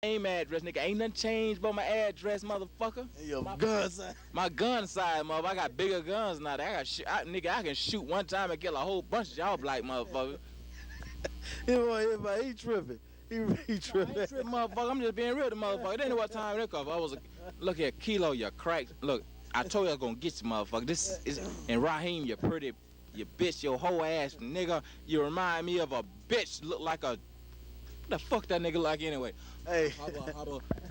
same address, nigga. Ain't nothing changed but my address, motherfucker. And your gun size. My gun size, motherfucker. I got bigger guns now. Nigga, I can shoot one time and kill a whole bunch of y'all black motherfuckers. He tripping. He I ain't tripping, motherfucker. I'm just being real to motherfucker. They know what time it is. I was look here, Kilo, you crack. Look, I told you I was gonna get you, motherfucker. This is and Raheem, you pretty, you bitch, your whole ass nigga. You remind me of a bitch. Look like a. What the fuck that nigga like anyway? Hey.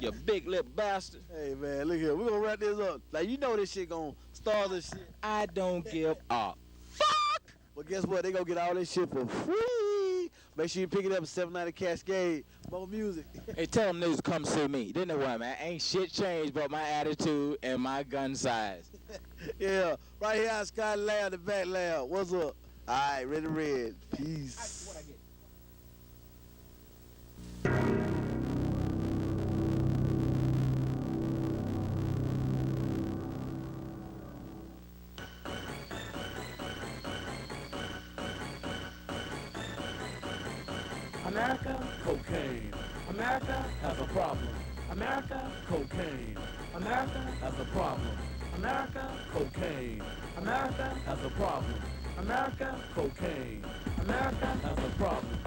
You big lip bastard. Hey man, look here. We gonna wrap this up. Like you know this shit gonna start this shit. I don't give a fuck. But guess what? They gonna get all this shit for free. Make sure you pick it up at 790 Cascade. More music. Hey, tell them niggas come see me. They know what, man. Ain't shit changed but my attitude and my gun size. Yeah, right here at Sky Lab, the back lab. What's up? All right, Ready Red. Peace. America, cocaine. America has a problem. America, cocaine. America has a problem. America, cocaine. America has a problem. America, cocaine. America has a problem.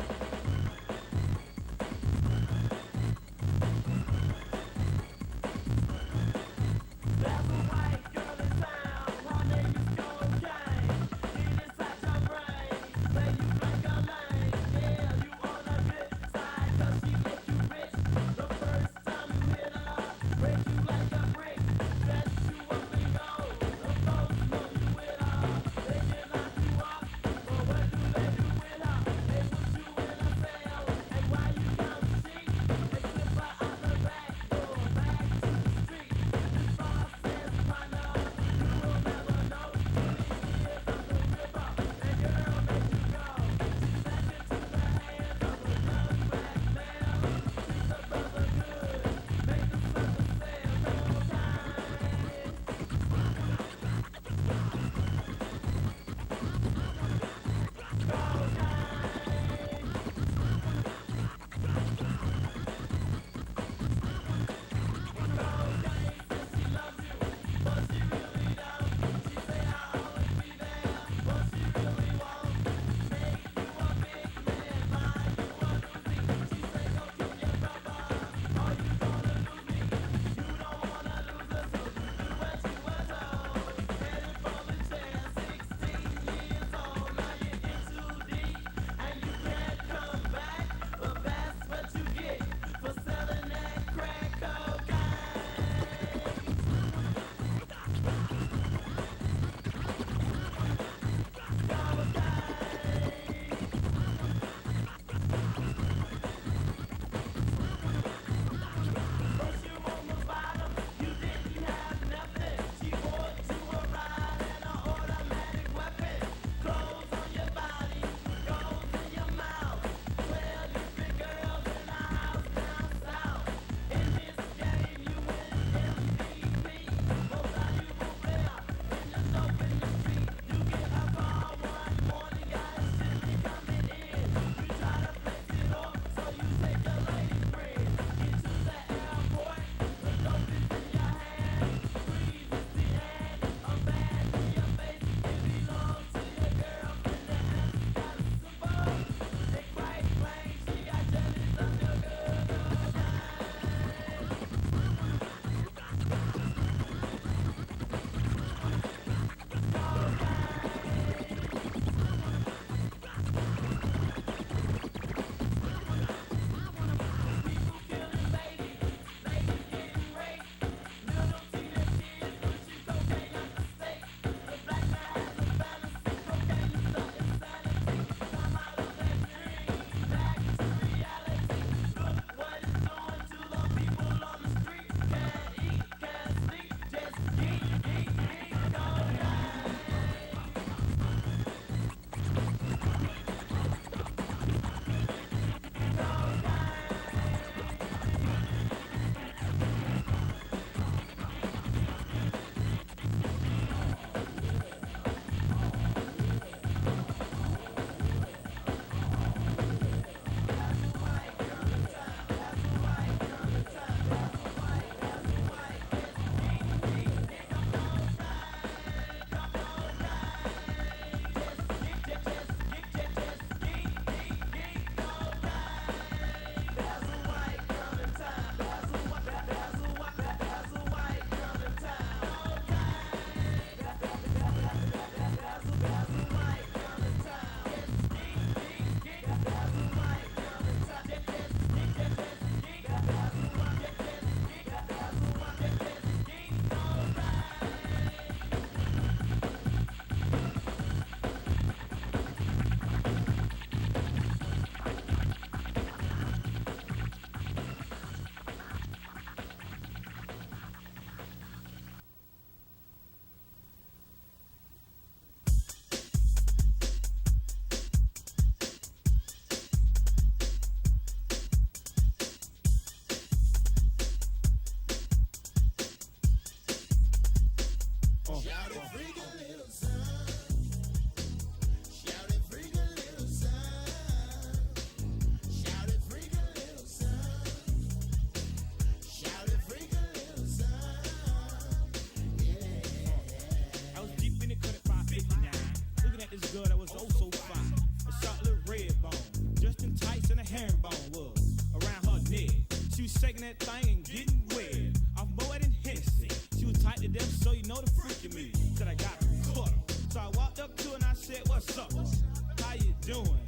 herringbone was around her neck. She was shaking that thing and getting wet. I'm Moet and Hennessy. She was tight to death, so you know the freak of me. Said I got caught her. So I walked up to her and I said, what's up? How you doing?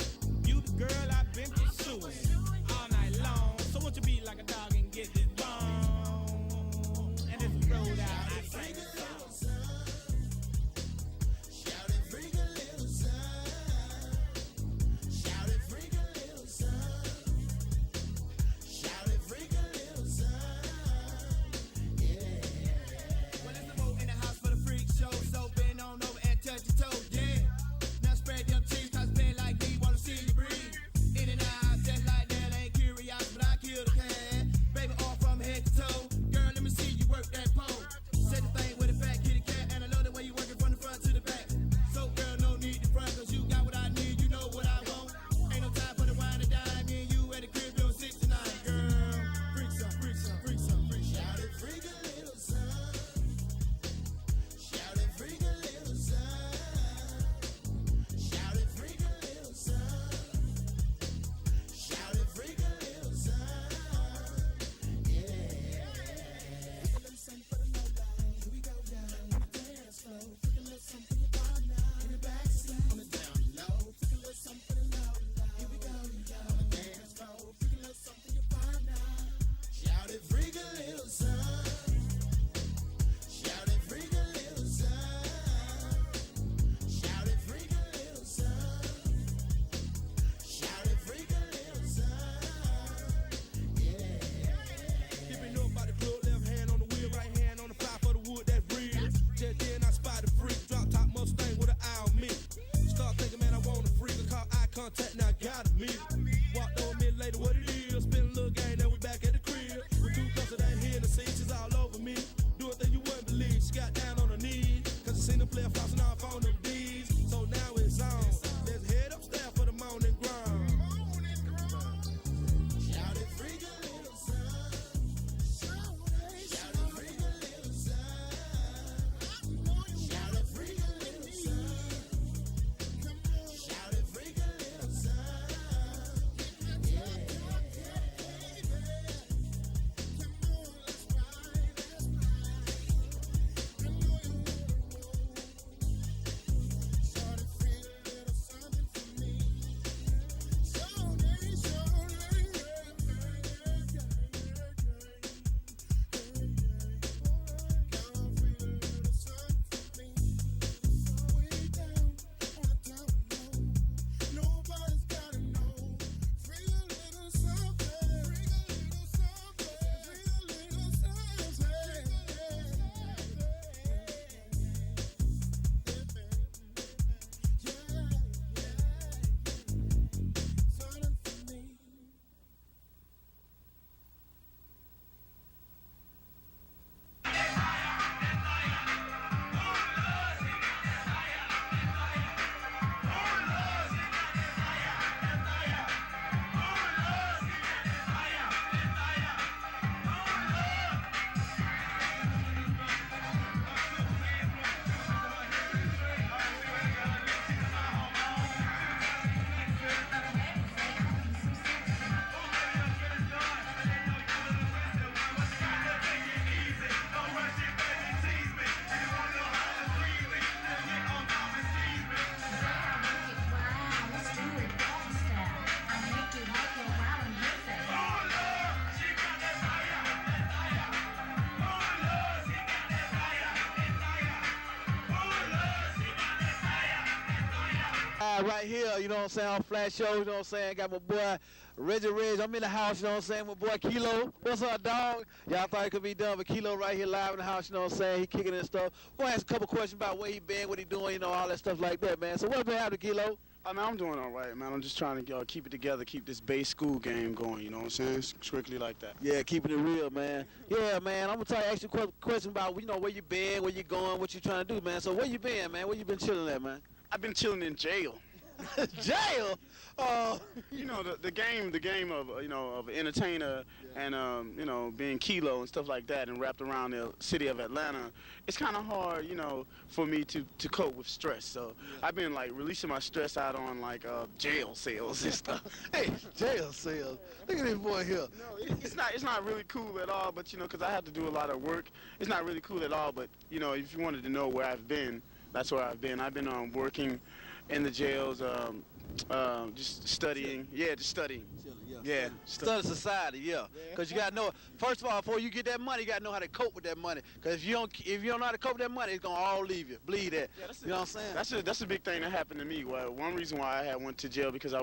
You the girl I've been pursuing all night long. So won't you be like a dog and get this bone? And if you rolled out, I sang a song. Shout it, freak a little son. Shout it, freak a little son. Shout it, freak a little son. Yeah. Well, it's the vote in the house for the freak show. So bend on over and touch your toes, yeah. Now spread your cheeks, cause bend like me, wanna see you breathe. In and out, just like that, ain't curious, but I kill the cat. Baby, all from head to toe. Girl, let me see you work that pole. Set the thing with a fat kitty cat, and I love the way you work it from the front to the back. So, girl, no need to front, cause you got what I need, you know what I want. Ain't no time for the wine and dine, me and you at the crib doing 69, girl. Freak some, freak some, freak some, freak some. Shout it, freak a little son. Shout it, freak a little son. Shout it, freak a little son. Shout it, freak a little son. Yeah. Freak a little something for the low line. Here we go down on the dance floor. Freak a little something for your partner. In the backseat on the down low. Freak a little something for the low line. Here we go down on the dance floor. Freak a little something for your partner. Shout it, freak a little son. Shout it, freak a little son. Shout it, freak a little son. Shout it, freak a little son. Yeah. Keeping nobody blow, left hand on the wheel, right hand on the fly for the wood that's real. Just then I spotted a freak, drop top Mustang with an eye on me. Start thinking, man, I want a freak. I caught eye contact, now I got a meet. Walked over a minute later, what it is? Spin a little game, then we back at the crib. With 2 cups of that Hennessy, she's all over me. Doing things you wouldn't believe. She got down on her knees, cause she seen the player flossing off on them D's. So now it's on. Let's head upstairs for the morning grind. Shout it, freak a little son. Shout it, freak a little son. Shout it, freak a little son. Shout it, freak a little son. Right here, you know what I'm saying, on Flash Show, you know what I'm saying, got my boy Reggie Reg, I'm in the house, you know what I'm saying, my boy Kilo. What's up, dog? Y'all thought it could be done, but Kilo right here live in the house, you know what I'm saying, he kicking and stuff. We're gonna ask a couple questions about where he been, what he doing, you know, all that stuff like that, man. So what's been happening, Kilo? I mean, I'm doing all right, man. I'm just trying to keep it together, keep this base school game going, you know what I'm saying? Strictly like that. Yeah, keeping it real, man. Yeah, man, I'm gonna ask you a question about, you know, where you been, where you going, what you trying to do, man. So where you been, man? Where you been chilling at, man? I've been chilling in jail. Jail? You know, the game of of an entertainer and being Kilo and stuff like that, and wrapped around the city of Atlanta. It's kind of hard, for me to cope with stress. So I've been like releasing my stress out on like jail cells and stuff. Hey, jail cells. Look at this boy here. No, it's not really cool at all. But because I have to do a lot of work, it's not really cool at all. But if you wanted to know where I've been, that's where I've been. I've been working in the jails, just studying. Yeah, just studying. Yeah, Study society, yeah. Because you got to know, first of all, before you get that money, you got to know how to cope with that money. Because if you don't know how to cope with that money, it's going to all leave you, bleed that. Yeah, you know what I'm saying? That's a big thing that happened to me. Well, one reason why I had went to jail because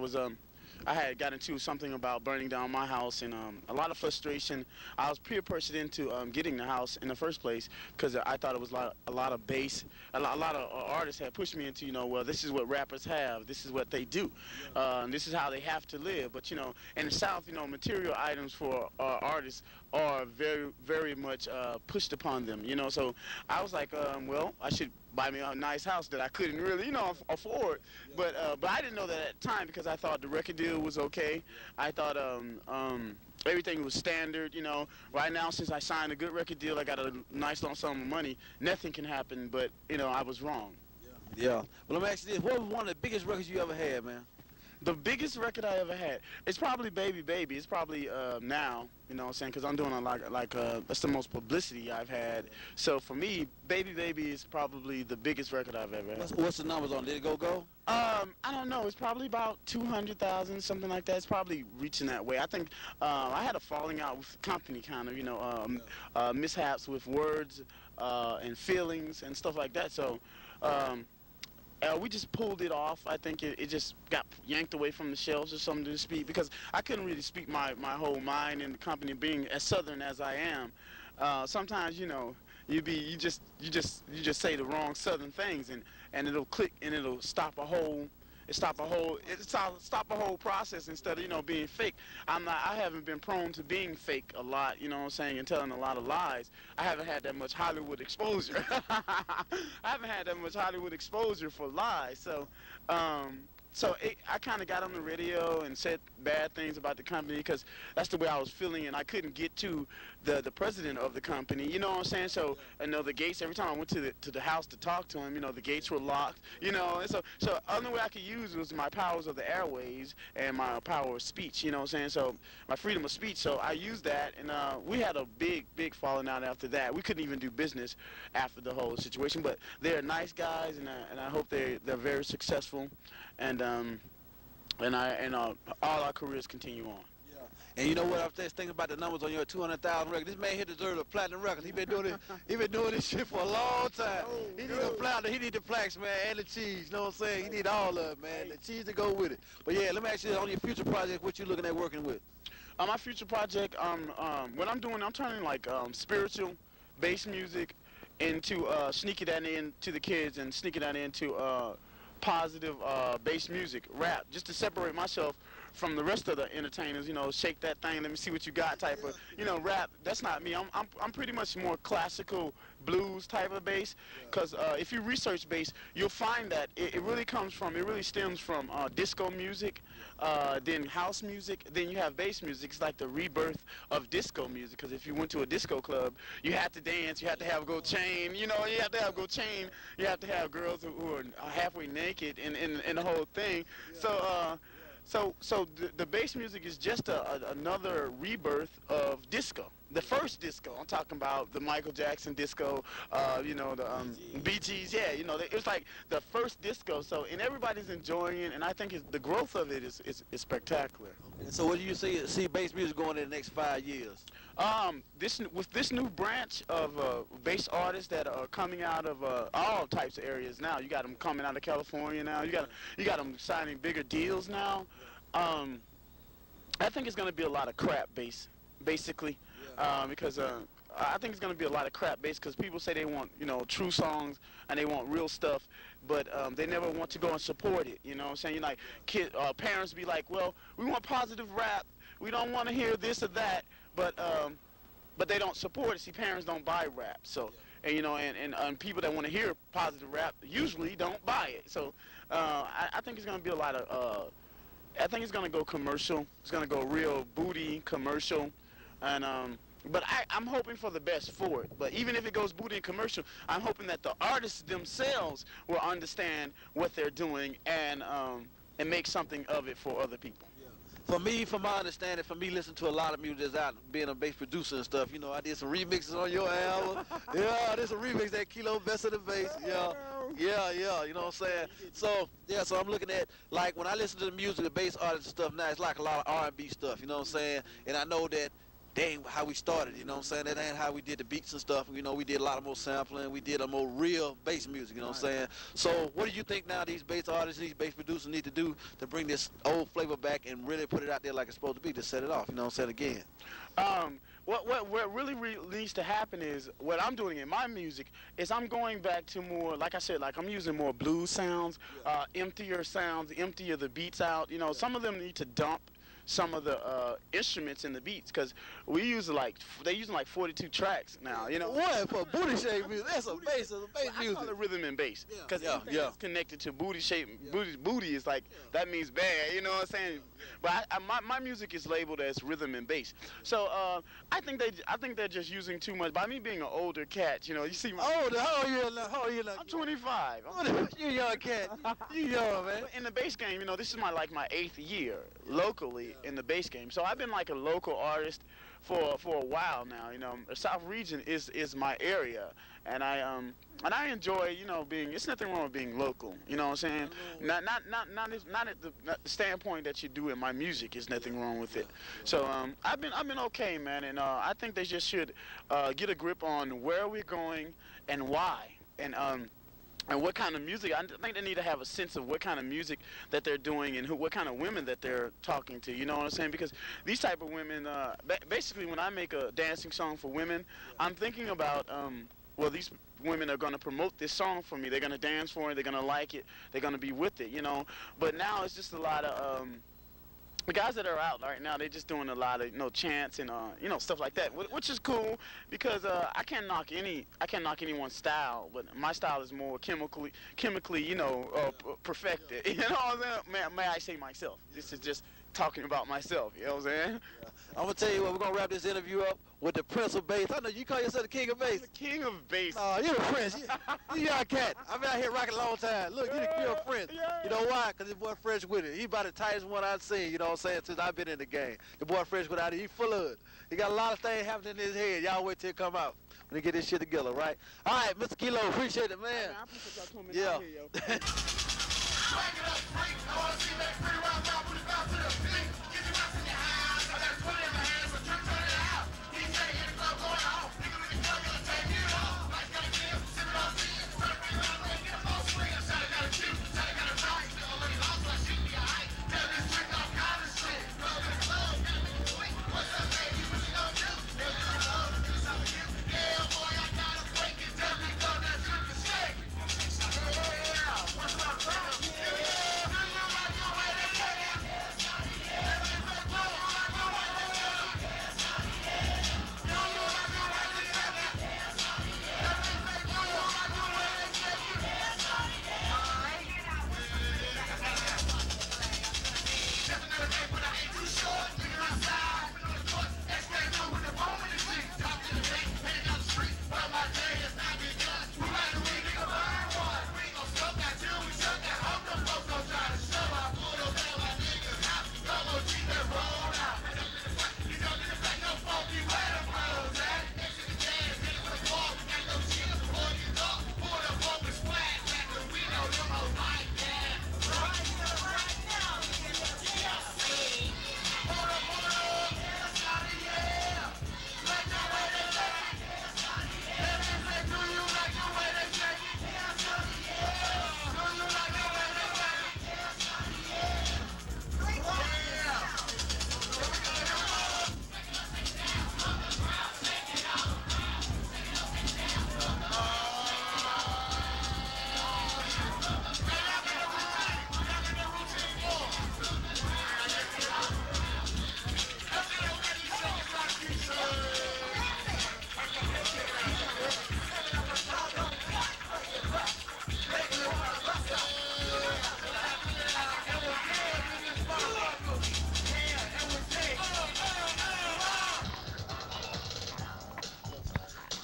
I had got into something about burning down my house and a lot of frustration. I was peer pressured into getting the house in the first place because I thought it was a lot of bass. A lot of artists had pushed me into, well, this is what rappers have. This is what they do. And this is how they have to live. But, in the South, material items for artists are very, very much pushed upon them, So I was like, well, I should buy me a nice house that I couldn't really, afford. But I didn't know that at the time because I thought the record deal was okay. I thought everything was standard, Right now, since I signed a good record deal, I got a nice lump sum of money. Nothing can happen, but, I was wrong. Yeah. Well, let me ask you this. What was one of the biggest records you ever had, man? The biggest record I ever had, it's probably Baby Baby. It's probably now, what I'm saying, because I'm doing that's the most publicity I've had. So for me, Baby Baby is probably the biggest record I've ever had. What's the numbers on it? Did it go? I don't know. It's probably about 200,000, something like that. It's probably reaching that way. I think I had a falling out with the company, kind of, mishaps with words and feelings and stuff like that. So. We just pulled it off. I think it just got yanked away from the shelves or something to speak because I couldn't really speak my whole mind in the company being as Southern as I am. Sometimes, you just say the wrong Southern things and it'll click and it'll stop a whole process instead of being fake. I haven't been prone to being fake a lot, and telling a lot of lies. I haven't had that much Hollywood exposure. I haven't had that much Hollywood exposure for lies. So I kind of got on the radio and said bad things about the company because that's the way I was feeling, and I couldn't get to the president of the company. You know what I'm saying? So the gates. Every time I went to the house to talk to him, the gates were locked. And so the only way I could use was my powers of the airways and my power of speech. You know what I'm saying? So my freedom of speech. So I used that, and we had a big falling out after that. We couldn't even do business after the whole situation. But they're nice guys, and I hope they're very successful. And all our careers continue on. And you know what? I was just thinking about the numbers on your 200,000 record. This man here deserves a platinum record. He been doing this shit for a long time. He need a platinum. He need the plaques, man, and the cheese. You know what I'm saying? He need all of it, man. The cheese to go with it. But yeah, let me ask you this, on your future project, what you looking at working with? My future project, what I'm doing, I'm turning like spiritual bass music into sneaking that into the kids and sneaking that into positive bass music, rap, just to separate myself from the rest of the entertainers. Shake that thing, let me see what you got type of, rap. That's not me. I'm pretty much more classical blues type of bass, because if you research bass, you'll find that it really stems from disco music, then house music, then you have bass music. It's like the rebirth of disco music, because if you went to a disco club, you had to dance, you had to have gold chain, you have to have gold chain, you have to have girls who are halfway naked in the whole thing. So the bass music is just another rebirth of disco. The first disco, I'm talking about the Michael Jackson disco, the Bee Gees, yeah, it's like the first disco. So, and everybody's enjoying it, and I think the growth of it is spectacular. And so what do you see bass music going in the next 5 years? With this new branch of bass artists that are coming out of all types of areas now. You got them coming out of California now. You got them signing bigger deals now. I think it's going to be a lot of crap bass, basically, because I think it's going to be a lot of crap bass because people say they want true songs and they want real stuff, but they never want to go and support it. You know what I'm saying? Like parents be like, well, we want positive rap. We don't want to hear this or that. But they don't support it. See, parents don't buy rap. So and you know, and people that want to hear positive rap usually don't buy it. So I think it's gonna be a lot of. I think it's gonna go commercial. It's gonna go real booty commercial, and but I'm hoping for the best for it. But even if it goes booty and commercial, I'm hoping that the artists themselves will understand what they're doing and make something of it for other people. For me, from my understanding, for me listening to a lot of music that's out, being a bass producer and stuff, you know, I did some remixes on your album. Yeah, I did some remixes, that Kilo Best of the Bass. Yeah, you know what I'm saying? So, yeah, so I'm looking at, like, when I listen to the music, the bass artists and stuff now, it's like a lot of R&B stuff, you know what I'm saying? And I know that that ain't how we started, you know what I'm saying? That ain't how we did the beats and stuff. You know, we did a lot of more sampling. We did a more real bass music, you know what I'm saying? So what do you think now these bass artists, these bass producers need to do to bring this old flavor back and really put it out there like it's supposed to be, to set it off, you know what I'm saying, again? What really needs to happen is, what I'm doing in my music is I'm going back to more, like I said, like I'm using more blues sounds, emptier the beats out. You know, some of them need to dump some of the instruments in the beats, because they using like 42 tracks now, you know. What for booty shape music? That's a bass I music. call it rhythm and bass, because Yeah. it's connected to booty shape. Booty is like, that means bad, you know what I'm saying? But my music is labeled as rhythm and bass. So I think they're just using too much. By me being an older cat, you know, you see my. How old are you now? I'm 25. You young cat. You young, man. In the bass game, you know, this is my 8th year locally in the bass game. So I've been like a local artist for a while now. You know, the South region is my area, and I enjoy, you know, it's nothing wrong with being local. You know what I'm saying? Not at the standpoint that you do in my music is nothing wrong with it. So I've been okay, man, and I think they just should get a grip on where we're going and why, and what kind of music. I think they need to have a sense of what kind of music that they're doing and what kind of women that they're talking to. You know what I'm saying? Because these type of women, basically, when I make a dancing song for women, I'm thinking about, these women are going to promote this song for me. They're going to dance for it. They're going to like it. They're going to be with it, you know. But now it's just a lot of the guys that are out right now, they're just doing a lot of, you know, chants and stuff like that, which is cool, because I can't knock anyone's style, but my style is more chemically, you know, perfected. You know what I'm saying? May I say myself? This is just talking about myself. You know what I'm saying? I'm gonna tell you what, we're gonna wrap this interview up with the Prince of Bass. I know you call yourself the King of Bass. The King of Bass. You're the Prince. You young cat. I've been out here rocking a long time. Look, you're a Prince. You know why? Because this boy Fresh with it. He about the tightest one I've seen, you know what I'm saying, since I've been in the game. The boy Fresh with it, he full of it. He got a lot of things happening in his head. Y'all wait till it come out when he get this shit together, right? All right, Mr. Kilo, appreciate it, man. Hey, man, I appreciate y'all coming out here, yo.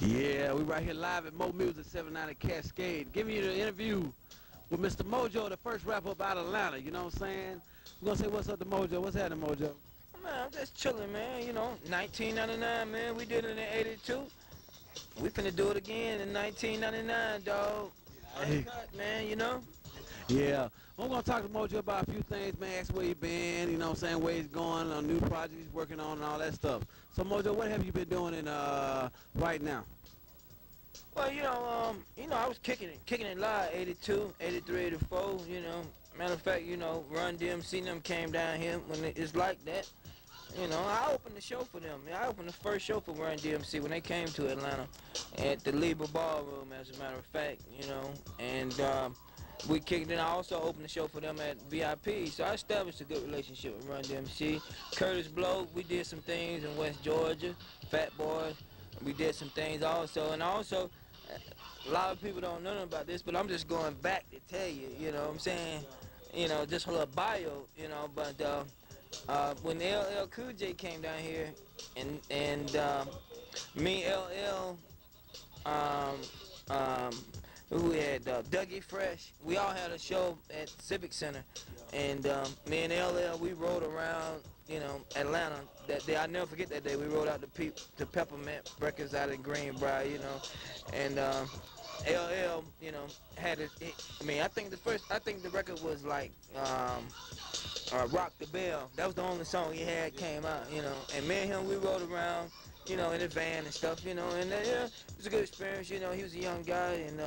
Yeah, we right here live at Mo Music 790 Cascade, giving you the interview with Mr. Mojo, the first rapper up out of Atlanta. You know what I'm saying? We're gonna say what's up to Mojo. What's happening, Mojo? Man, I'm just chilling, man. You know, 1999, man. We did it in 82. We finna do it again in 1999, dog. Uncut, man, you know? Yeah. I'm gonna talk to Mojo about a few things, man. Ask where he been, you know what I'm saying, where he's going, on new projects he's working on and all that stuff. So Mojo, what have you been doing in right now? Well, you know, I was kicking it live, 82, 83, 84, you know. Matter of fact, you know, Run DMC and them came down here when it's like that. You know, I opened the show for them. I opened the first show for Run DMC when they came to Atlanta at the Libra Ballroom, as a matter of fact, you know. And we kicked it. I also opened the show for them at VIP. So I established a good relationship with Run DMC. Curtis Blow, we did some things in West Georgia. Fat Boys, we did some things also. And also, a lot of people don't know nothing about this, but I'm just going back to tell you, you know what I'm saying? You know, just a little bio, you know, but when LL Cool J came down here, and me, LL, who we had Dougie Fresh, we all had a show at Civic Center, and me and LL, we rode around, you know, Atlanta that day. I'll never forget that day. We rode out to Peppermint Records out in Greenbrier, you know, and LL, you know, had it. I mean, I think the record was like Rock the Bell. That was the only song he had came out, you know. And me and him, we rode around, you know, in the van and stuff, you know. And yeah, it was a good experience, you know. He was a young guy, and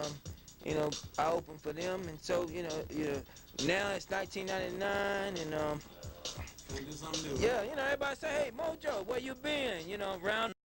you know, I opened for them, and so you know, now it's 1999, and yeah, you know, everybody say, hey, Mojo, where you been? You know, round.